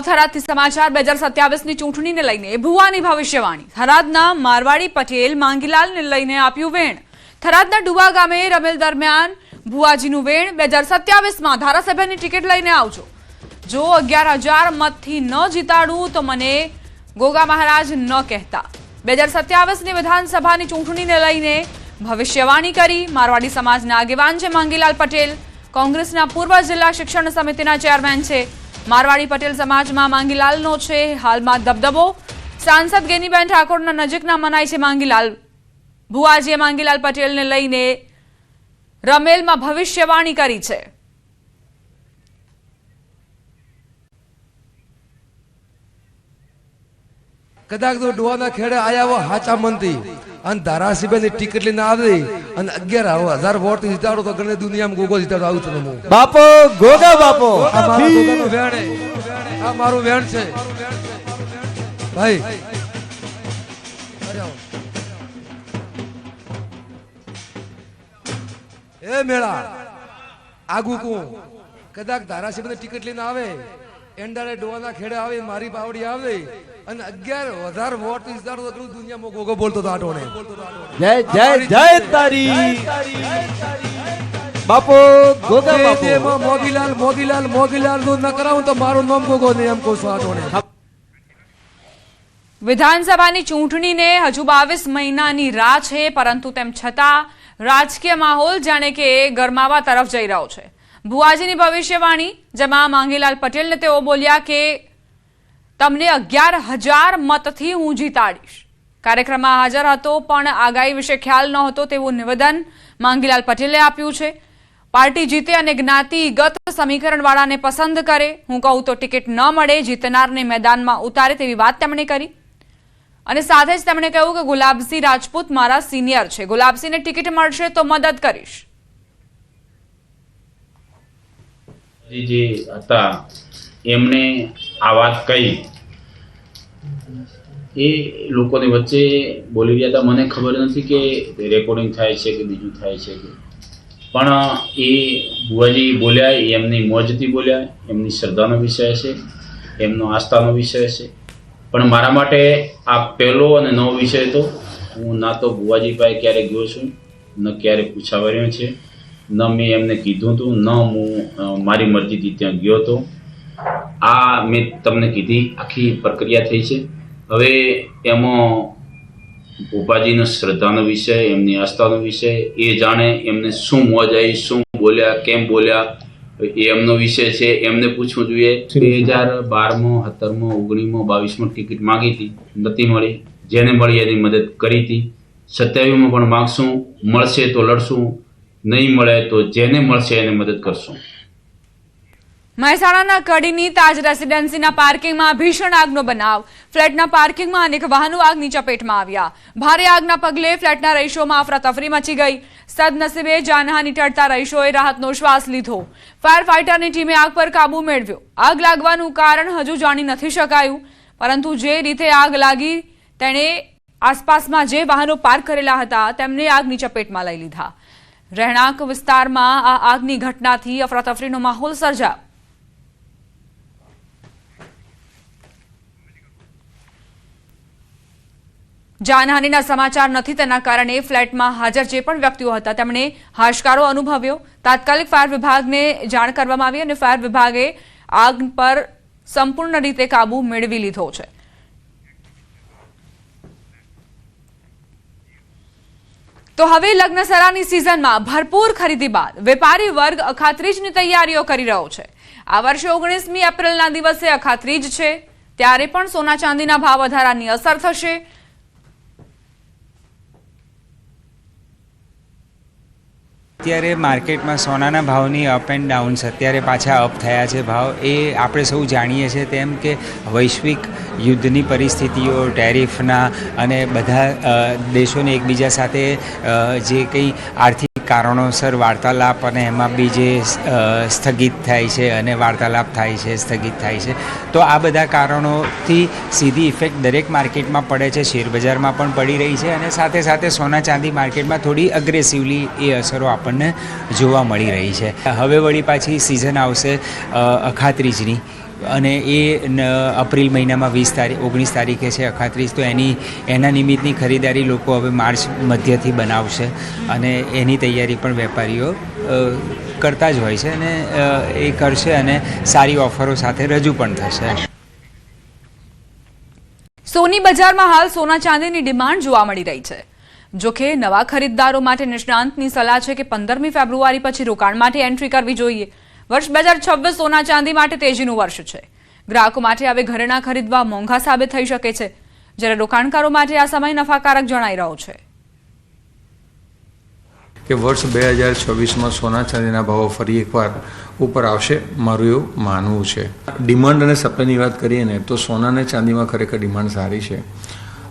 થરાદથી સમાચાર 2027ની ચૂંટણીને લઈને ભુવાની ભવિષ્યવાણી। થરાદના મારવાડી પટેલ માંગીલાલને લઈને આપ્યું વેણ। થરાદના ડુવા ગામે રમેલ દરમિયાન ભુવાજીનું વેણ। 2027માં ધારાસભ્યની ટિકિટ લઈને આવજો, જો 11,000 મતથી ન જીતાડું તો મને ગોગા મહારાજ ન કહેતા। 2027ની વિધાનસભાની ચૂંટણીને લઈને ભવિષ્યવાણી કરી। મારવાડી સમાજના આગેવાન છે માંગીલાલ પટેલ, કોંગ્રેસના પૂર્વ જિલ્લા શિક્ષણ સમિતિના ચેરમેન છે। મારવાડી પટેલ સમાજમાં માંગીલાલનો છે હાલમાં દબદબો। સાંસદ ગેનીબેન ઠાકોરના નજીકના મનાય છે માંગીલાલ। ભુવાજીએ માંગીલાલ પટેલને લઈને રમેલમાં ભવિષ્યવાણી કરી છે। કદાચ તો ડોવાના ખેડે આયા હો હાચા મનથી અને ધારાસભ્યની ટિકિટ લઈને આવે અને 11,000 વોટ જીતાડો તો ગણે દુનિયામાં ગોગો જીતાડો આવું તને હું બાપો ગોગા બાપો આ મારો ગોગાનો વેણ છે, આ મારું વેણ છે ભાઈ। એ મેળા આગુ કું કદાચ ધારાસભ્યની ટિકિટ લઈને આવે એન્ડારે ડોવાના ખેડે આવે મારી પાવડી આવે અને 11,000 વોટ જીતાડો તો દુનિયામાં ગોગો બોલતો તો આટોને। જય જય જય તારી બાપો ગોગા બાપો મોગીલાલ મોગીલાલ મોગીલાલ નું ન કરાવું તો મારું નામ ગોગો ને એમ કહું છું આટોને। વિધાનસભાની ચૂંટણીને હજુ 22 મહિનાની રાહ છે, પરંતુ તેમ છતાં રાજકીય માહોલ જાણે કે ગરમાવા તરફ જઈ રહ્યો છે। ભુવાજીની ભવિષ્યવાણી, જેમાં માંગીલાલ પટેલને તેઓ બોલ્યા કે તમને 11,000 મતથી હું જીતાડીશ। કાર્યક્રમમાં હાજર હતો પણ આગાહી વિશે ખ્યાલ નહોતો તેવું નિવેદન માંગીલાલ પટેલે આપ્યું છે। પાર્ટી જીતે અને જ્ઞાતિગત સમીકરણવાળાને પસંદ કરે, હું કહું તો ટિકિટ ન મળે, જીતનારને મેદાનમાં ઉતારે તેવી વાત તેમણે કરી। અને સાથે જ તેમણે કહ્યું કે ગુલાબસિંહ રાજપૂત મારા સિનિયર છે, ગુલાબસિંહને ટિકિટ મળશે તો મદદ કરીશ। જે હતા એમણે આ વાત કહી એ લોકોની વચ્ચે બોલી રહ્યા હતા। મને ખબર નથી કે રેકોર્ડિંગ થાય છે કે બીજું થાય છે કે, પણ એ ભુવાજી બોલ્યા એ એમની મોજથી બોલ્યા, એમની શ્રદ્ધાનો વિષય છે, એમનો આસ્થાનો વિષય છે। પણ મારા માટે આ પહેલો અને નવો વિષય હતો। હું ના તો ભુવાજી પાસે ક્યારે ગયો છું, ન ક્યારે પૂછાવર્યો છે, ન મેં એમને કીધું હતું, ન હું મારી મરજીથી ત્યાં ગયો હતો। આ મેં તમને કીધી આખી પ્રક્રિયા થઈ છે। હવે એમાં ભોપાજીનો શ્રદ્ધાનો વિષય, એમની આસ્થાનો વિષય, એ જાણે એમને શું મોજ આવી, શું બોલ્યા, કેમ બોલ્યા એ એમનો વિષય છે, એમને પૂછવું જોઈએ। 2012માં 17માં 19માં 22માં ટિકિટ માંગી હતી, નથી મળી, જેને મળી એની મદદ કરી હતી। 27માં પણ માગશું, મળશે તો લડશું, નહીં મળે તો જેને મળશે એને મદદ કરશું। મહેસાણાના કડીની તાજ રેસિડેન્સીના પાર્કિંગમાં ભીષણ આગનો બનાવ। ફ્લેટના પાર્કિંગમાં અનેક વાહનો આગની ચપેટમાં આવ્યા। ભારે આગના પગલે ફ્લેટના રહીશોમાં અફરાતફરી મચી ગઈ। સદનસીબે જાનહાની ટળતા રહીશોએ રાહતનો શ્વાસ લીધો। ફાયર ફાઇટરની ટીમે આગ પર કાબુ મેળવ્યો। આગ લાગવાનું કારણ હજુ જાણી નથી શકાયું, પરંતુ જે રીતે આગ લાગી તેણે આસપાસમાં જે વાહનો પાર્ક કરેલા હતા તેમને આગની ચપેટમાં લઈ લીધા। રહેણાંક વિસ્તારમાં આ આગની ઘટનાથી અફરાતફરીનો માહોલ સર્જાયો। જાનહાનિના સમાચાર નથી, તેના કારણે ફ્લેટમાં હાજર જે પણ વ્યક્તિઓ હતા તેમણે હાશકારો અનુભવ્યો। તાત્કાલિક ફાયર વિભાગને જાણ કરવામાં આવી અને ફાયર વિભાગે આગ પર સંપૂર્ણ રીતે કાબુ મેળવી લીધો છે। તો હવે લગ્નસરાની સિઝનમાં ભરપૂર ખરીદી બાદ વેપારી વર્ગ અખાત્રીજની તૈયારીઓ કરી રહ્યો છે। આ વર્ષે 19મી એપ્રિલના દિવસે અખાત્રીજ છે, ત્યારે પણ સોના ચાંદીના ભાવ વધારાની અસર થશે। અત્યારે માર્કેટમાં સોનાના ભાવની અપ એન્ડ ડાઉન્સ અત્યારે પાછા અપ થયા છે ભાવ। એ આપણે સૌ જાણીએ છીએ તેમ કે વૈશ્વિક યુદ્ધની પરિસ્થિતિઓ, ટેરિફના અને બધા દેશોને એકબીજા સાથે જે કંઈ આર્થિક કારણોસર વાર્તાલાપ અને એમાં બી જે સ્થગિત થાય છે અને વાર્તાલાપ થાય છે, સ્થગિત થાય છે, તો આ બધા કારણોથી સીધી ઇફેક્ટ દરેક માર્કેટમાં પડે છે। શેરબજારમાં પણ પડી રહી છે અને સાથે સાથે સોના ચાંદી માર્કેટમાં થોડી અગ્રેસિવલી એ અસરો આપણને જોવા મળી રહી છે। હવે વળી પાછી સિઝન આવશે અખાત્રીજની, અને એ એપ્રિલ મહિનામાં 19 તારીખે છે અખાત્રીજ, તો એના નિમિત્તની ખરીદારી લોકો હવે માર્ચ મધ્યથી બનાવશે અને એની તૈયારી પણ વેપારીઓ કરતા જ હોય છે અને એ કરશે અને સારી ઓફરો સાથે રજૂ પણ થશે. સોની બજારમાં હાલ સોના ચાંદીની ડિમાન્ડ જોવા મળી રહી છે. જોકે નવા ખરીદદારો માટે નિષ્ણાંતની સલાહ છે કે 15મી ફેબ્રુઆરી પછી રોકાણ માટે એન્ટ્રી કરવી જોઈએ. વર્ષ 2026 સોના ચાંદી માટે તેજીનું વર્ષ છે. ગ્રાહકો માટે હવે ઘરેણાં ખરીદવા મોંઘા સાબિત થઈ શકે છે, જ્યારે રોકાણકારો માટે આ સમય નફાકારક જણાઈ રહ્યો છે. કે વર્ષ 2026માં સોના ચાંદીના ભાવો ફરી એકવાર ઉપર આવશે, મારું એવું માનવું છે. ડિમાન્ડ અને સપ્લાયની વાત કરીએ ને તો સોના અને ચાંદીમાં ખરેખર ડિમાન્ડ સારી છે.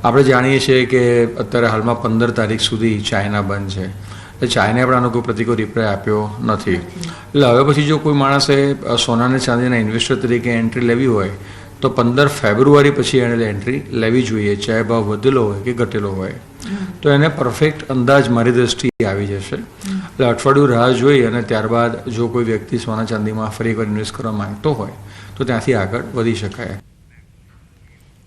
આપણે જાણીએ છીએ કે અત્યારે હાલમાં 15 તારીખ સુધી ચાઇના બંધ છે, એટલે ચાઇનાએ પણ આનો કોઈ પ્રતિકૂળ રિપ્લાય આપ્યો નથી. એટલે હવે પછી જો કોઈ માણસે સોના અને ચાંદીના ઇન્વેસ્ટર તરીકે એન્ટ્રી લેવી હોય તો 15 ફેબ્રુઆરી પછી એને એન્ટ્રી લેવી જોઈએ, ચાહે ભાવ વધેલો હોય કે ઘટેલો હોય. તો એને પરફેક્ટ અંદાજ મારી દ્રષ્ટિએ આવી જશે. એટલે અઠવાડિયું રાહ જોઈ અને ત્યારબાદ જો કોઈ વ્યક્તિ સોના ચાંદીમાં ફરી એકવાર ઇન્વેસ્ટ કરવા માંગતો હોય તો ત્યાંથી આગળ વધી શકાય.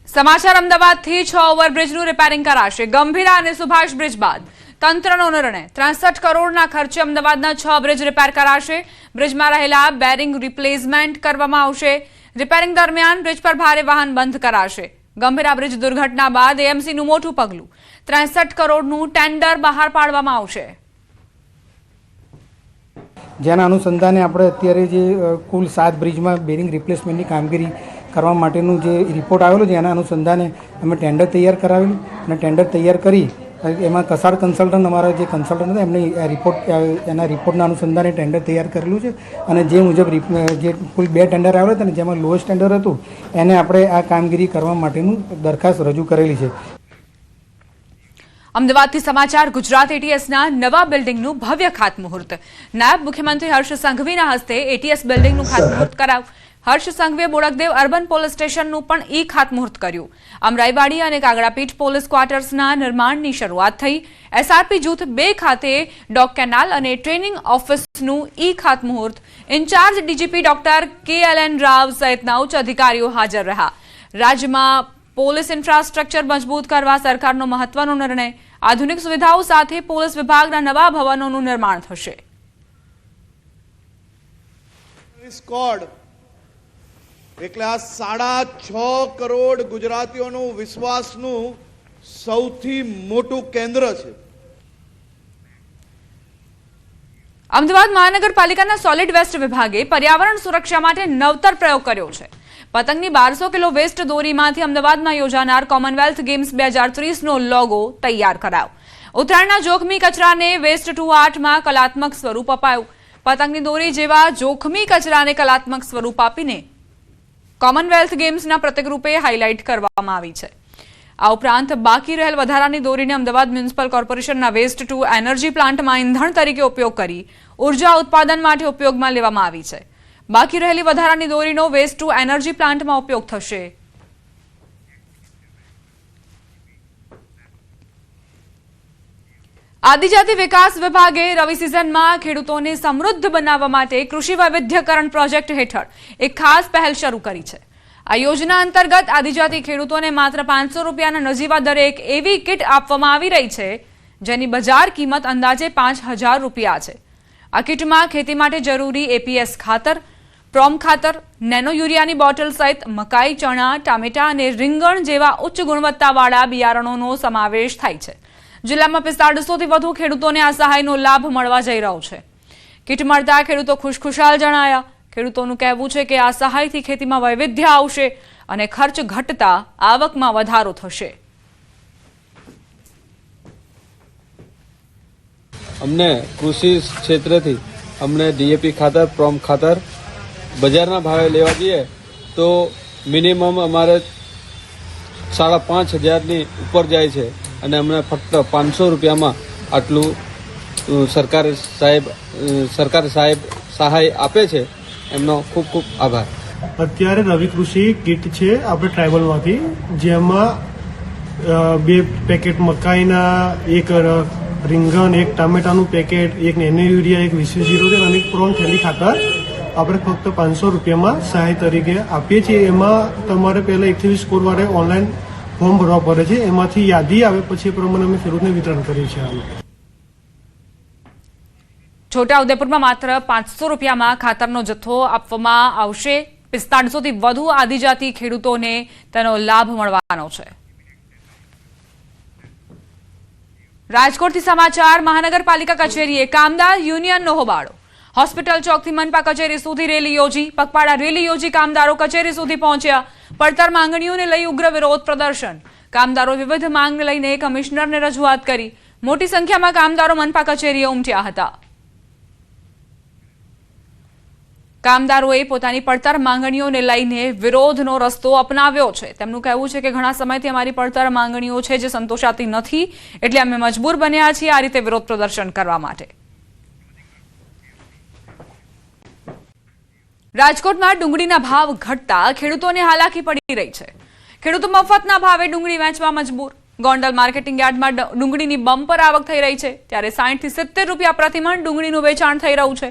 સમાચાર અમદાવાદથી 6 ઓવરબ્રિજનું રિપેરિંગ કરાશે. ગંભીરા અને સુભાષ બ્રિજ બાદ તંત્રનો નિર્ણય. 63 કરોડના ખર્ચે અમદાવાદના 6 બ્રિજ રિપેર કરાશે. બ્રિજમાં રહેલા બેરિંગ રિપ્લેસમેન્ટ કરવામાં આવશે. રિપેરિંગ દરમિયાન બ્રિજ પર ભારે વાહન બંધ કરાશે. ગંભીરા બ્રિજ દુર્ઘટના બાદ એએમસીનું મોટું પગલું. 63 કરોડનું ટેન્ડર બહાર પાડવામાં આવશે. જેના અનુસંધાને આપણે અત્યારે જે કુલ 7 બ્રિજમાં બેરિંગ રિપ્લેસમેન્ટની કામગીરી કરવા માટેનું જે રિપોર્ટ આવેલો છે એના અનુસંધાને અમે ટેન્ડર તૈયાર કરાવેલું અને ટેન્ડર તૈયાર કરી એમાં કસાડ કન્સલ્ટન્ટ અમારા જે કન્સલ્ટન્ટ હતા એમને એના રિપોર્ટના અનુસંધાને ટેન્ડર તૈયાર કરેલું છે અને જે મુજબ જે કુલ 2 ટેન્ડર આવેલા હતા ને જેમાં લોએસ્ટ ટેન્ડર હતું એને આપણે આ કામગીરી કરવા માટેનું દરખાસ્ત રજૂ કરેલી છે. અમદાવાદથી સમાચાર. ગુજરાત એટીએસના નવા બિલ્ડિંગનું ભવ્ય ખાતમુહૂર્ત. નાયબ મુખ્યમંત્રી હર્ષ સંઘવીના હસ્તે એટીએસ બિલ્ડિંગનું ખાતમુહૂર્ત કરાયું. હર્ષ સંઘવીએ બોડકદેવ અર્બન પોલીસ સ્ટેશનનું પણ ખાતમુહૂર્ત કર્યું. અમરાઈવાડી અને કાગડાપીઠ પોલીસ ક્વાર્ટર્સના નિર્માણની શરૂઆત થઈ. એસઆરપી જૂથ 2 ખાતે ડોગ કેનાલ અને ટ્રેનિંગ ઓફિસનું ખાતમુહૂર્ત. Incharge DGP doctor KLN Rao સહિતના ઉચ્ચ અધિકારીઓ હાજર રહ્યા. રાજ્યમાં પોલીસ ઇન્ફ્રાસ્ટ્રક્ચર મજબૂત કરવા સરકારનો મહત્વનો નિર્ણય. આધુનિક સુવિધાઓ સાથે પોલીસ વિભાગના નવા ભવનોનું નિર્માણ થશે. એટલે આ 6.5 કરોડ ગુજરાતીઓનું વિશ્વાસનું સૌથી મોટું કેન્દ્ર છે. અમદાવાદ મહાનગરપાલિકાના સોલિડ વેસ્ટ વિભાગે પર્યાવરણ સુરક્ષા માટે નવતર પ્રયોગ કર્યો છે. પતંગની 1200 કિલો વેસ્ટ દોરીમાંથી અમદાવાદમાં યોજાનાર કોમનવેલ્થ ગેમ્સ 2030નો લોગો તૈયાર કરાયો. ઉત્તરાયણના જોખમી કચરાને વેસ્ટ ટુ આર્ટમાં કલાત્મક સ્વરૂપ અપાયું. પતંગની દોરી જેવા જોખમી કચરાને કલાત્મક સ્વરૂપ આપીને કોમનવેલ્થ ગેમ્સના પ્રતીક રૂપે હાઇલાઇટ કરવામાં આવી છે. આ ઉપરાંત બાકી રહેલ વધારાની દોરીને અમદાવાદ મ્યુનિસિપલ કોર્પોરેશનના વેસ્ટ ટુ એનર્જી પ્લાન્ટમાં ઇંધણ તરીકે ઉપયોગ કરી ઉર્જા ઉત્પાદન માટે ઉપયોગમાં લેવામાં આવી છે. બાકી રહેલી વધારાની દોરીનો વેસ્ટ ટુ એનર્જી પ્લાન્ટમાં ઉપયોગ થશે. આદિજાતિ વિકાસ વિભાગે રવિ સિઝનમાં ખેડૂતોને સમૃદ્ધ બનાવવા માટે કૃષિ વૈવિધ્યકરણ પ્રોજેક્ટ હેઠળ એક ખાસ પહેલ શરૂ કરી છે. આ યોજના અંતર્ગત આદિજાતિ ખેડૂતોને માત્ર 500 રૂપિયાના નજીવા દરે એક એવી કિટ આપવામાં આવી રહી છે જેની બજાર કિંમત અંદાજે 5000 રૂપિયા છે. આ કિટમાં ખેતી માટે જરૂરી એપીએસ ખાતર, પ્રોમ ખાતર, નેનો યુરિયાની બોટલ સહિત મકાઈ, ચણા, ટામેટા અને રીંગણ જેવા ઉચ્ચ ગુણવત્તાવાળા બિયારણોનો સમાવેશ થાય છે. જિલ્લામાં 4500થી વધુ ખેડૂતોને આ સહાયનો લાભ મળવા જઈ રહ્યો છે. કિટ મળતા ખેડૂતો ખુશખુશાલ જણાયા. ખેડૂતોનું કહેવું છે કે આ સહાયથી ખેતીમાં વૈવિધ્ય આવશે અને ખર્ચ ઘટતા આવકમાં વધારો થશે. અમને કૃષિ ક્ષેત્રથી અમને ડીએપી ખાતર, પ્રોમ ખાતર બજારના ભાવે લેવા જઈએ તો મિનિમમ અમારે 5500ની ઉપર જાય છે અને અમને ફક્ત 500 રૂપિયામાં આટલું સરકાર સાહેબ સહાય આપે છે. એમનો ખૂબ ખૂબ આભાર. અત્યારે રવિ કૃષિ કીટ છે આપણે ટ્રાઇબલમાંથી, જેમાં 2 પેકેટ મકાઈના, 1 રીંગણ, 1 ટામેટાનું પેકેટ, 1 નેનો યુરિયા, 1 20 અને 1 પ્રોન થેલી ખાતર આપણે ફક્ત 500 રૂપિયામાં સહાય તરીકે આપીએ છીએ. એમાં તમારે પહેલા 1 થી 20 સ્કોર વાળે ઓનલાઈન ફોર્મ ભરવા પડે છે. એમાંથી યાદી આવે પછી એ પ્રમાણે અમે ખેડૂતને વિતરણ કરીએ છીએ. છોટાઉદેપુરમાં માત્ર 500 રૂપિયામાં ખાતરનો જથ્થો આપવામાં આવશે. 4500 થી વધુ આદિજાતિ ખેડૂતોને તેનો લાભ મળવાનો છે. રાજકોટથી સમાચાર. મહાનગરપાલિકા કચેરીએ કામદાર યુનિયનનો હોબાળો. હોસ્પિટલ ચોકથી મનપા કચેરી સુધી રેલી યોજી. પગપાળા રેલી યોજી કામદારો કચેરી સુધી પહોંચ્યા. પડતર માંગણીઓને લઈ ઉગ્ર વિરોધ પ્રદર્શન. કામદારો વિવિધ માંગ લઈને કમિશનરને રજૂઆત કરી. મોટી સંખ્યામાં કામદારો મનપા કચેરીએ ઉમટ્યા હતા. કામદારોએ પોતાની પડતર માંગણીઓને લઈને વિરોધનો રસ્તો અપનાવ્યો છે. તેમનું કહેવું છે કે ઘણા સમયથી અમારી પડતર માંગણીઓ છે જે સંતોષાતી નથી, એટલે અમે મજબૂર બન્યા છીએ આ રીતે વિરોધ પ્રદર્શન કરવા માટે. રાજકોટમાં ડુંગળીના ભાવ ઘટતા ખેડૂતોને હાલાકી પડી રહી છે. ખેડૂતો મફતના ભાવે ડુંગળી વેચવા મજબૂર. ગોંડલ માર્કેટિંગ યાર્ડમાં ડુંગળીની બમ્પર આવક થઈ રહી છે, ત્યારે 60 થી 70 રૂપિયા પ્રતિમણ ડુંગળીનું વેચાણ થઈ રહ્યું છે.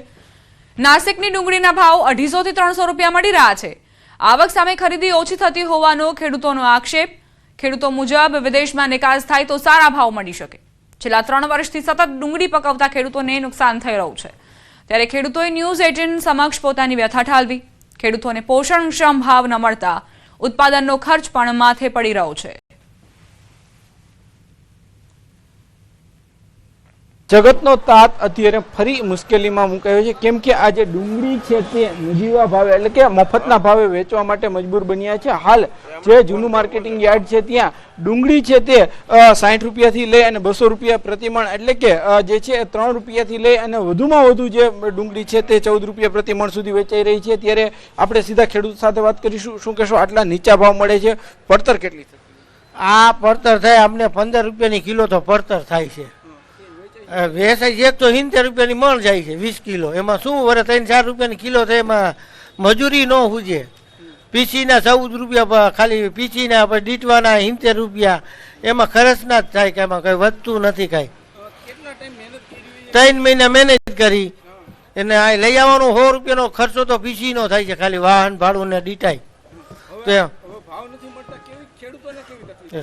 નાસિકની ડુંગળીના ભાવ 250 થી 300 રૂપિયા મળી રહ્યા છે. આવક સામે ખરીદી ઓછી થતી હોવાનો ખેડૂતોનો આક્ષેપ. ખેડૂતો મુજબ વિદેશમાં નિકાસ થાય તો સારા ભાવ મળી શકે. છેલ્લા 3 વર્ષથી સતત ડુંગળી પકવતા ખેડૂતોને નુકસાન થઈ રહ્યું છે, ત્યારે ખેડૂતોએ ન્યૂઝ 18 સમક્ષ પોતાની વ્યથા ઠાલવી. ખેડૂતોને પોષણક્ષમ ભાવ ન મળતા ઉત્પાદનનો ખર્ચ પણ માથે પડી રહ્યો છે. જગતનો તાત અત્યારે ફરી મુશ્કેલીમાં મુકાયો છે, કેમ કે આ જે ડુંગળી છે તે નજીવા ભાવે એટલે કે મફતના ભાવે વેચવા માટે મજબૂર બન્યા છે. હાલ જે જૂનું માર્કેટિંગ યાર્ડ છે ત્યાં ડુંગળી છે તે 60 રૂપિયાથી લઈ અને 200 રૂપિયા પ્રતિમણ એટલે કે જે છે 3 રૂપિયાથી લઈ અને વધુમાં વધુ જે ડુંગળી છે તે 14 રૂપિયા પ્રતિમણ સુધી વેચાઈ રહી છે. ત્યારે આપણે સીધા ખેડૂત સાથે વાત કરીશું. શું કહેશો, આટલા નીચા ભાવ મળે છે, પડતર કેટલી થશે? આ પડતર થાય અમને 15 રૂપિયાની કિલો તો પડતર થાય છે. વેચાઈ એક તો 70 રૂપિયાની મણ જાય છે 20 કિલો. એમાં શું વરે 3-4 રૂપિયાની કિલો થાય, એમાં મજૂરી ન હુજે. પીસીના 14 રૂપિયા ખાલી પીસીના ડીટવાના 70 રૂપિયા, એમાં ખર્ચના જ થાય કે એમાં કઈ વધતું નથી કાંઈ. 3 મહિના મેનેજ કરી એને આ લઈ આવવાનો 100 રૂપિયાનો ખર્ચો તો પીસીનો થાય છે, ખાલી વાહન ભાડું ને ડીટાઈ. તો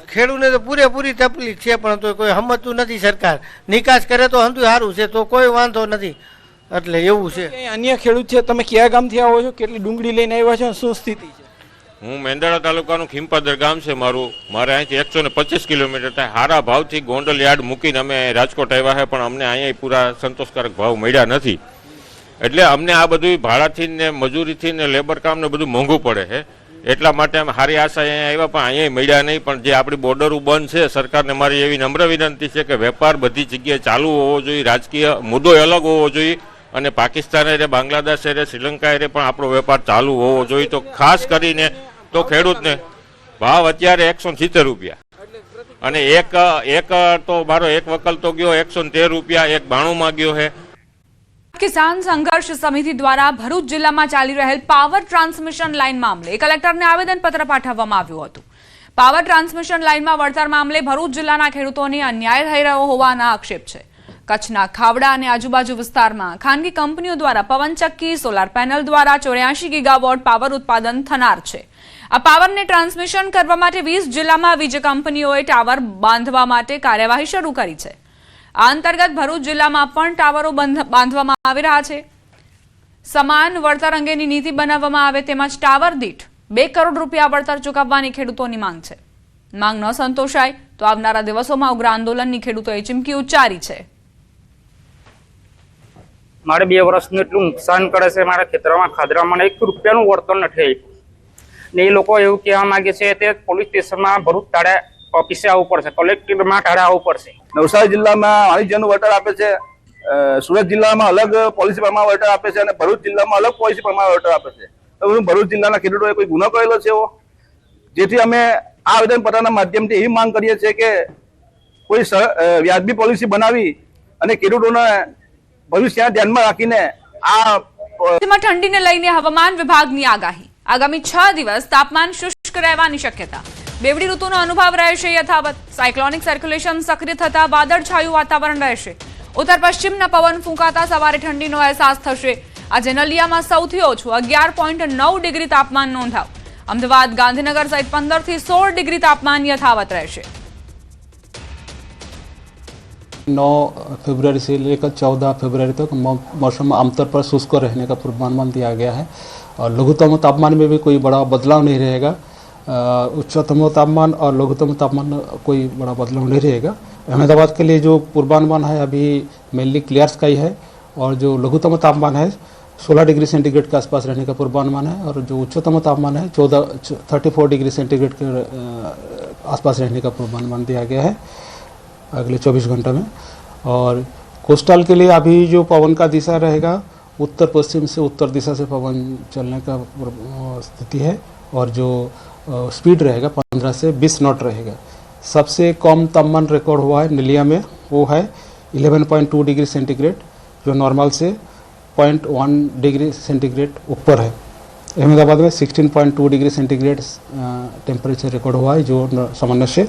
ખેડૂતને તો પૂરેપૂરી તકલીફ છે, પણ તો કોઈ સમજતું નથી. સરકાર નિકાસ કરે તો હંધું સારું છે, તો કોઈ વાંધો નથી. એટલે એવું છે. અન્ય ખેડૂત છે, તમે કયા ગામથી આવો છો, કેટલી ડુંગળી લઈને આવ્યા છો, શું સ્થિતિ છે? હું મેંદરડા તાલુકાનું ખીમપાદર ગામ છે મારું. મારે અહીંથી 125 કિલોમીટર થાય. સારા ભાવથી ગોંડલ યાર્ડ મૂકીને અમે રાજકોટ આવ્યા છે, પણ અમને અહીંયા પૂરા સંતોષકારક ભાવ મળ્યા નથી. એટલે અમને આ બધું ભાડાથી ને મજૂરીથી ને લેબર કામ ને બધું મોંઘું પડે છે. એટલા માટે અમે સારી આશા અહીંયા આવ્યા, પણ અહીંયા મળ્યા નહીં. પણ જે આપણી બોર્ડરો બંધ છે, સરકારને મારી એવી નમ્ર વિનંતી છે કે વેપાર બધી જગ્યાએ ચાલુ હોવો જોઈએ, રાજકીય મુદ્દો અલગ હોવો જોઈએ, અને પાકિસ્તાન રે, બાંગ્લાદેશ રે, શ્રીલંકા રે પણ આપણો વેપાર ચાલુ હોવો જોઈએ. તો ખાસ કરીને તો ખેડૂતને ભાવ અત્યારે 170 રૂપિયા, અને એક તો મારો એક વકલ તો ગયો 113 રૂપિયા, એક 92 ગયો છે. કિસાન સંઘર્ષ સમિતિ દ્વારા ભરૂચ જિલ્લામાં ચાલી રહેલ પાવર ટ્રાન્સમિશન લાઇન મામલે કલેક્ટરને આવેદનપત્ર પાઠવવામાં આવ્યું હતું. પાવર ટ્રાન્સમિશન લાઇનમાં વળતર મામલે ભરૂચ જિલ્લાના ખેડૂતોને અન્યાય થઈ રહ્યો હોવાના આક્ષેપ છે. કચ્છના ખાવડા અને આજુબાજુ વિસ્તારમાં ખાનગી કંપનીઓ દ્વારા પવનચક્કી, સોલાર પેનલ દ્વારા 84 ગીગાવોટ પાવર ઉત્પાદન થનાર છે. આ પાવરને ટ્રાન્સમિશન કરવા માટે 20 જિલ્લામાં વીજ કંપનીઓએ ટાવર બાંધવા માટે કાર્યવાહી શરૂ કરી છે. આ અંતર્ગત ભરૂચ જિલ્લામાં પણ ટાવરો બાંધવામાં આવી રહ્યા છે. સમાન વળતર અંગેની નીતિ બનાવવામાં આવે, તેમજ ટાવર દીઠ 2 કરોડ રૂપિયા વળતર ચૂકવવાની ખેડૂતોની માંગ છે. માંગ ન સંતોષાય તો આવનારા દિવસોમાં ઉગ્ર આંદોલનની ખેડૂતોએ ચીમકી ઉચ્ચારી છે. મારે 2 વર્ષનું એટલું નુકસાન કરે છે. મારા ખેતરમાં ખાદરામાં 1 રૂપિયાનું વળતર નથી. ને એ લોકો એવું કહેવા માંગે છે તે પોલીસ સ્ટેશનમાં ભરૂચ તાળે ઓફિસે આવવું પડશે, કલેક્ટરમાં તાળે આવવું પડશે. નવસારી જિલ્લામાં વાણિજ્યનું વળતર આપે છે, સુરત જિલ્લામાં અલગ પોલિસી પ્રમાણે વળતર આપે છે, અને ભરૂચ જિલ્લામાં અલગ પોલિસી પ્રમાણે વળતર આપે છે. તો ભરૂચ જિલ્લાના ખેડૂતોએ કોઈ ગુનો કરેલો છે એવો? જેથી અમે આ આવેદનપત્રના માધ્યમથી એવી માંગ કરીએ છીએ કે કોઈ વ્યાજબી પોલિસી બનાવી અને ખેડૂતોને ભવિષ્ય ધ્યાનમાં રાખીને આ ઠંડીને લઈને હવામાન વિભાગની આગાહી. આગામી 6 દિવસ તાપમાન શુષ્ક રહેવાની શક્યતા. બેવડી ઋતુનો અનુભવ રહેશે યથાવત. સાયક્લોનિક સર્ક્યુલેશન સક્રિય થતા વાદળછાયું વાતાવરણ રહેશે. ઉત્તર પશ્ચિમના પવન ફૂંકાતા સવારે ઠંડીનો અહેસાસ થશે. આજે નલિયામાં સૌથી ઓછું 11.9 ડિગ્રી તાપમાન નોંધાયું. અમદાવાદ, ગાંધીનગર સહિત 15 થી 16 ડિગ્રી तापमान यथावत रहશે. 9 फरवरी से लेकर 14 फरवरी तक मौसम आमतौर पर शुष्क रहने का पूर्वानुमान दिया गया है और लघुत्तम तापमान में भी कोई बड़ा बदलाव नहीं रहेगा. उच्चतम तापमान और लघुत्तम तापमान कोई बड़ा बदलाव नहीं रहेगा. अहमदाबाद के लिए जो पूर्वानुमान है अभी मेनली क्लियर स्काई है और जो लघुत्तम तापमान है 16 डिग्री सेंटीग्रेड के आसपास रहने का पूर्वानुमान है और जो उच्चतम तापमान है 34 डिग्री सेंटीग्रेड के आसपास रहने का पूर्वानुमान दिया गया है अगले 24 घंटे में. और कोस्टल के लिए अभी जो पवन का दिशा रहेगा उत्तर पश्चिम से उत्तर दिशा से पवन चलने का स्थिति है और जो स्पीड रहेगा 15 से 20 नॉट रहेगा. सबसे कम तापमान रिकॉर्ड हुआ है नलिया में, वो है 11.2 डिग्री सेंटीग्रेड जो नॉर्मल से 0.1 डिग्री सेंटीग्रेड ऊपर है. अहमदाबाद में 16.2 डिग्री सेंटीग्रेड टेम्परेचर रिकॉर्ड हुआ है जो सामान्य से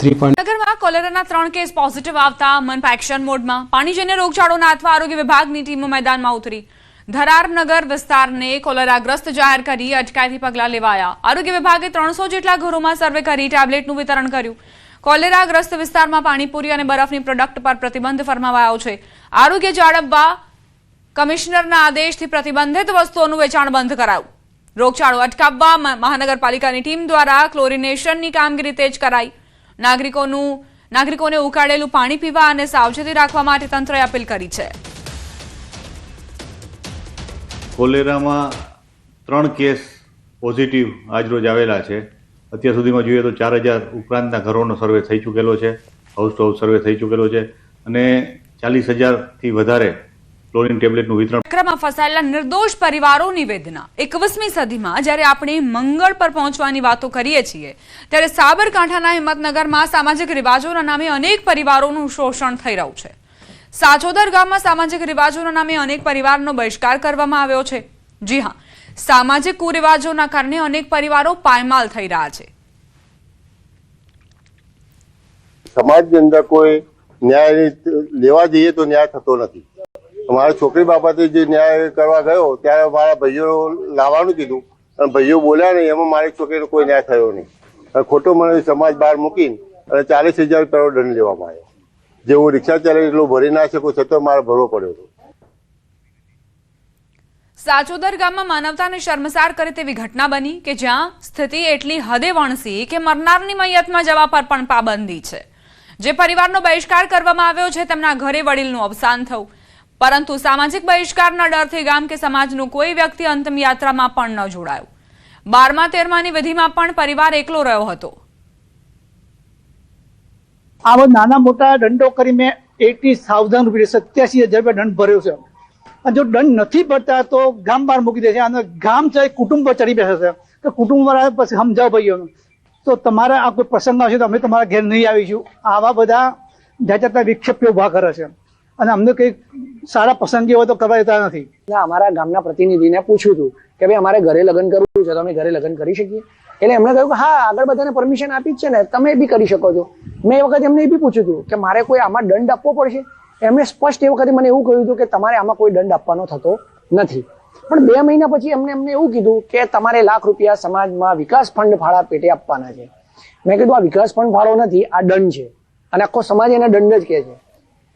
3. નગરમાં કોલેરાના 3 કેસ પોઝિટિવ આવતા મનપા એક્શન મોડમાં. પાણીજન્ય રોગચાળો નાથવા આરોગ્ય વિભાગની ટીમો મેદાનમાં ઉતરી. ધરારનગર વિસ્તારને કોલેરાગ્રસ્ત જાહેર કરી અટકાયતી પગલાં લેવાયા. આરોગ્ય વિભાગે 300 જેટલા ઘરોમાં સર્વે કરી ટેબ્લેટનું વિતરણ કર્યું. કોલેરાગ્રસ્ત વિસ્તારમાં પાણીપુરી અને બરફની પ્રોડક્ટ પર પ્રતિબંધ ફરમાવાયો છે. આરોગ્ય જાળવવા કમિશનરના આદેશથી પ્રતિબંધિત વસ્તુઓનું વેચાણ બંધ કરાયું. રોગચાળો અટકાવવા મહાનગરપાલિકાની ટીમ દ્વારા ક્લોરિનેશનની કામગીરી તેજ કરાઈ. નાગરિકોને ઉકાળેલું પાણી પીવા અને સાવચેતી રાખવા માટે તંત્રએ અપીલ કરી છે. કોલેરામાં 3 કેસ પોઝિટિવ આજરોજ આવેલા છે. અત્યાર સુધીમાં જોઈએ તો 4000 ઉપરાંતના ઘરોનો સર્વે થઈ ચૂકેલો છે, હાઉસ ટુ હાઉસ સર્વે થઈ ચૂકેલો છે અને 40,000થી વધારે ક્લોરીન ટેબ્લેટનું વિતરણ. ચક્રમાં ફસાયેલા નિર્દોષ પરિવારોની વેદના. 21મી સદીમાં જ્યારે આપણે મંગળ પર પહોંચવાની વાતો કરીએ છીએ ત્યારે સાબરકાંઠાના હિંમતનગરમાં સામાજિક રિવાજોના નામે અનેક પરિવારોનું શોષણ થઈ રહ્યું છે. સાચોદર ગામમાં સામાજિક રિવાજોના નામે અનેક પરિવારનો બહિષ્કાર કરવામાં આવ્યો છે. જી હા, સામાજિક કુરિવાજોના કારણે અનેક પરિવારો પાયમાલ થઈ રહ્યા છે. સમાજની અંદર કોઈ ન્યાય લેવા જઈએ તો ન્યાય થતો નથી. મારી છોકરી બાબતે જે ન્યાય કરવા ગયો ત્યારે મારા ભાઈઓ લાવવાનું કીધું અને ભાઈઓ બોલ્યા નહીં, એમાં મારી છોકરીનો કોઈ ન્યાય થયો નહીં. ખોટો મને સમાજ બહાર મૂકીને અને 40,000 રૂપિયાનો દંડ લેવામાં આવ્યો. જે હું રિક્ષા ચલાવી એટલું ભરી ના શકું છતાં મારે ભરવો પડ્યો હતો. સાચોદર ગામમાં માનવતાને શર્મસાર કરે તેવી ઘટના બની કે જ્યાં સ્થિતિ એટલી હદે વણસી કે મરનારની મૈયતમાં જવા પર પણ પાબંદી છે. જે પરિવારનો બહિષ્કાર કરવામાં આવ્યો છે તેમના ઘરે વડીલનું અવસાન થયું, પરંતુ સામાજિક બહિષ્કારના ડરથી ગામ કે સમાજનું કોઈ વ્યક્તિ અંતિમ યાત્રામાં પણ ન જોડાયું. 12મા 13માની વિધિમાં પણ પરિવાર એકલો રહ્યો હતો. આવા નાના મોટા દંડો કરી મેં 80,000 રૂપિયા 87,000 રૂપિયા દંડ ભર્યો છે. અને જો દંડ નથી ભરતા તો ગામ બહાર મૂકી દે છે અને ગામ છે કુટુંબ પર ચડી બેસે છે તો કુટુંબ વાળા પછી સમજાવ ભાઈઓ તો તમારા આ કોઈ પ્રસંગ આવશે તો અમે તમારા ઘેર નહીં આવીશું. આવા બધા જાતના વિક્ષેપો ઉભા કરે છે અને અમને કંઈક સારા પ્રસંગી હોય તો કરવા દેતા નથી. અમારા ગામના પ્રતિનિધિને પૂછ્યું હતું કે ભાઈ અમારે ઘરે લગ્ન કરવું છે તો અમે ઘરે લગ્ન કરી શકીએ? એટલે એમણે કહ્યું કે હા, આગળ બધાને પરમિશન આપી જ છે ને, તમે બી કરી શકો છો. મેં એ વખતે એમને એ બી પૂછ્યું હતું કે મારે કોઈ આમાં દંડ આપવો પડશે? એમણે સ્પષ્ટ એ વખતે મને એવું કહ્યું હતું કે તમારે આમાં કોઈ દંડ આપવાનો થતો નથી. પણ 2 મહિના પછી એમને એવું કીધું કે તમારે ₹1,00,000 સમાજમાં વિકાસ ફંડ ફાળા પેટે આપવાના છે. મેં કીધું આ વિકાસ ફંડ ફાળો નથી, આ દંડ છે અને આખો સમાજ એને દંડ જ કહે છે.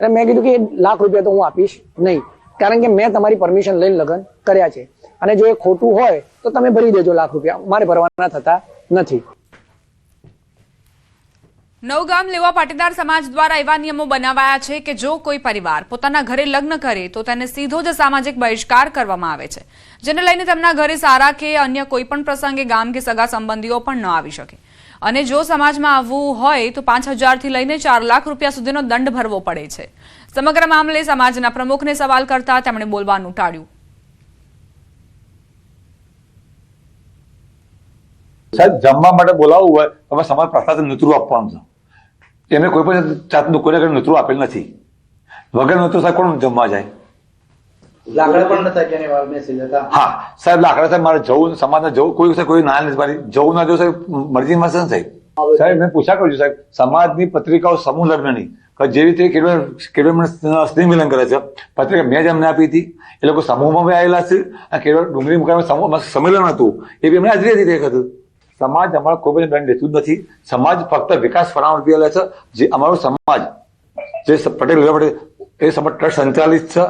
એટલે મેં કીધું કે ₹1,00,000 તો હું આપીશ નહીં, કારણ કે મેં તમારી પરમિશન લઈને લગ્ન કર્યા છે અને જો એ ખોટું હોય તો તમે ભરી દેજો ₹1,00,000, મારે ભરવાના થતા નથી. નવગામ લેવા પાટીદાર સમાજ દ્વારા એવા નિયમો બનાવાયા છે કે જો કોઈ પરિવાર પોતાના ઘરે લગ્ન કરે તો તેને સીધો જ સામાજિક બહિષ્કાર કરવામાં આવે છે, જેને લઈને તેમના ઘરે સારા કે અન્ય કોઈ પણ પ્રસંગે ગામ કે સગા સંબંધીઓ પણ ન આવી શકે. અને જો સમાજમાં આવવું હોય તો 5,000 થી લઈને 4 લાખ રૂપિયા સુધીનો દંડ ભરવો પડે છે. સમગ્ર મામલે સમાજના પ્રમુખને સવાલ કરતા તેમણે બોલવાનું ટાળ્યું. સાહેબ, જમવા માટે બોલાવવું હોય તમે સમાજ પ્રશાસન નેતૃત્વ આપવાનું છે. એને કોઈ પણ જાતનું કોઈને નેતૃત્વ આપેલ નથી. વગર નેતૃત્વ સાહેબ કોણ જમવા જાય? લાકડા પણ નતા કે વાર મેસેજ હતા. હા સાહેબ, લાકડા સાહેબ મારે જવું, સમાજને જવું, કોઈ ના નથી મારી જવું ના જવું સાહેબ મરજીમાં છે ને સાહેબ. સાહેબ મેં પૂછા કર્યું સાહેબ, સમાજની પત્રિકાઓ સમૂહ લગ્નની જેવી રીતે કેળવણ સ્નેહ મિલન કરે છે, પત્રિકા મેં જ અમને આપી હતી, એ લોકો સમૂહમાં બી આવેલા છે, અને કેળવણ ડુંગળી મુકામે સમૂહ સંમેલન હતું એ બી એમને હાજરી હતી. એક હતું સમાજ અમારો કોઈ પણ દંડ લેતું જ નથી. સમાજ ફક્ત વિકાસ ફળામાં રૂપિયા લે છે. જે અમારો સમાજ જે પટેલ એ સમાજ ટ્રસ્ટ સંચાલિત છે.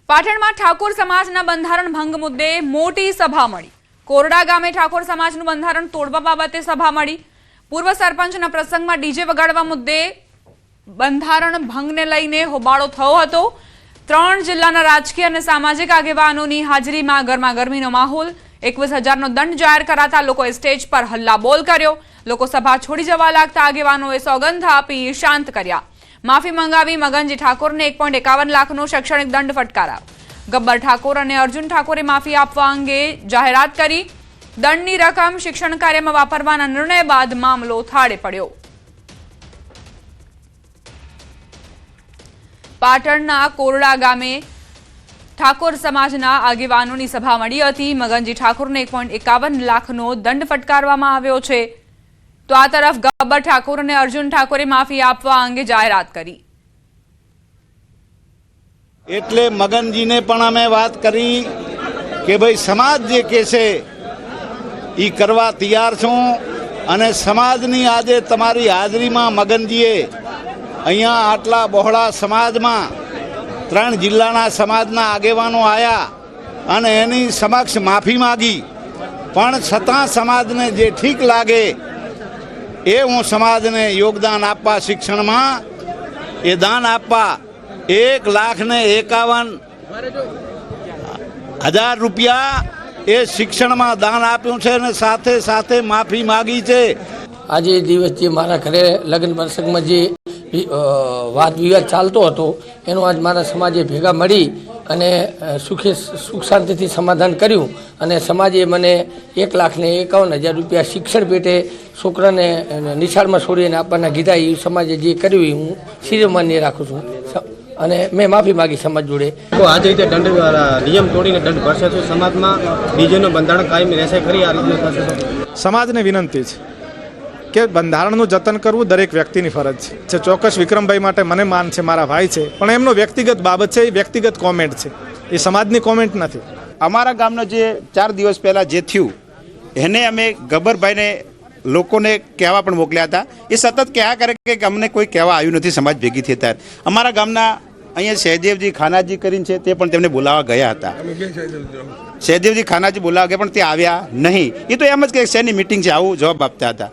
પાટણમાં ઠાકોર સમાજના બંધારણ ભંગ મુદ્દે મોટી સભા મળી. કોરડા ગામે ઠાકોર સમાજનું બંધારણ તોડવા બાબતે સભા મળી. પૂર્વ સરપંચના પ્રસંગમાં ડીજે વગાડવા મુદ્દે બંધારણ ભંગને લઈને હોબાળો થયો હતો. 3 જિલ્લાના રાજકીય અને સામાજિક આગેવાનોની હાજરીમાં ગરમાગરમીનો માહોલ. 21,000નો દંડ જાહેર કરાતા લોકોએ સ્ટેજ પર હલ્લાબોલ કર્યો. લોકો સભા છોડી જવા લાગતા આગેવાનોએ સોગંદ આપી શાંત કર્યા. માફી મંગાવી મગનજી ઠાકોરને 1.51 લાખનો શૈક્ષણિક દંડ ફટકારાયો. ગબ્બર ઠાકોર અને અર્જુન ઠાકોરે માફી આપવા અંગે જાહેરાત કરી. દંડની રકમ શિક્ષણ કાર્યમાં વાપરવાના નિર્ણય બાદ મામલો થાળે પડ્યો. પાટણના કોરડા ગામે ઠાકોર સમાજના આગેવાનોની સભા મળી હતી. મગનજી ઠાકોરને 1.51 લાખનો દંડ ફટકારવામાં આવ્યો છે. તો આ તરફ ગબ્બર ઠાકોર અને અર્જુન ઠાકોરે માફી આપવા અંગે જાહેરાત કરી. એટલે મગનજીને પણ અમે વાત કરી કે ભાઈ સમાજ જે કે છે એ કરવા તૈયાર છું, અને સમાજની આજે તમારી હાજરીમાં મગનજીએ અહીંયા આટલા બહોળા સમાજમાં 3 જિલ્લાના સમાજના આગેવાનો આવ્યા અને એની સમક્ષ માફી માગી. પણ છતાં સમાજને જે ઠીક લાગે એ હું સમાજને યોગદાન આપવા શિક્ષણમાં એ દાન આપવા 1,51,000 રૂપિયા એ શિક્ષણમાં દાન આપ્યું છે અને સાથે સાથે માફી માગી છે. આજે દિવસ જે મારા ઘરે લગ્ન પ્રસંગમાં જે વાદ વિવાદ ચાલતો હતો એનું આજ મારા સમાજે ભેગા મળી અને સુખ શાંતિથી સમાધાન કર્યું. અને સમાજે મને 1,51,000 રૂપિયા શિક્ષણ પેટે છોકરાને નિશાળમાં છોડીને આપવાના કીધા. એ સમાજે જે કર્યું એ હું શિરોમાન્ય રાખું છું અને મેં માફી માગી સમાજ જોડે. તો આજે રીતે દંડ નિયમ તોડીને દંડ ભરશે તો સમાજમાં ડીજેનું બંધારણ કાયમી રહેશે ખરી? આ રીતે થશે? સમાજને વિનંતી છે કે બંધારણનું જતન કરવું દરેક વ્યક્તિની ફરજ છે. ચોક્કસ વિક્રમભાઈ માટે મને માન છે, મારા ભાઈ છે, પણ એમનો વ્યક્તિગત બાબત છે, એ વ્યક્તિગત કોમેન્ટ છે, એ સમાજની કોમેન્ટ નથી. અમારા ગામનો જે 4 દિવસ પહેલાં જે થયું એને અમે ગબ્બરભાઈને લોકોને કહેવા પણ મોકલ્યા હતા. એ સતત કહ્યા કરે કે અમને કોઈ કહેવા આવ્યું નથી સમાજ ભેગી થઈ ત્યારે. અમારા ગામના અહીંયા સહેદેવજી ખાનાજી કરીને છે તે પણ તેમને બોલાવવા ગયા હતા. સહેદેવજી ખાનાજી બોલાવવા ગયા પણ તે આવ્યા નહીં. એ તો એમ જ કે શેની મિટિંગ છે આવું જવાબ આપતા હતા.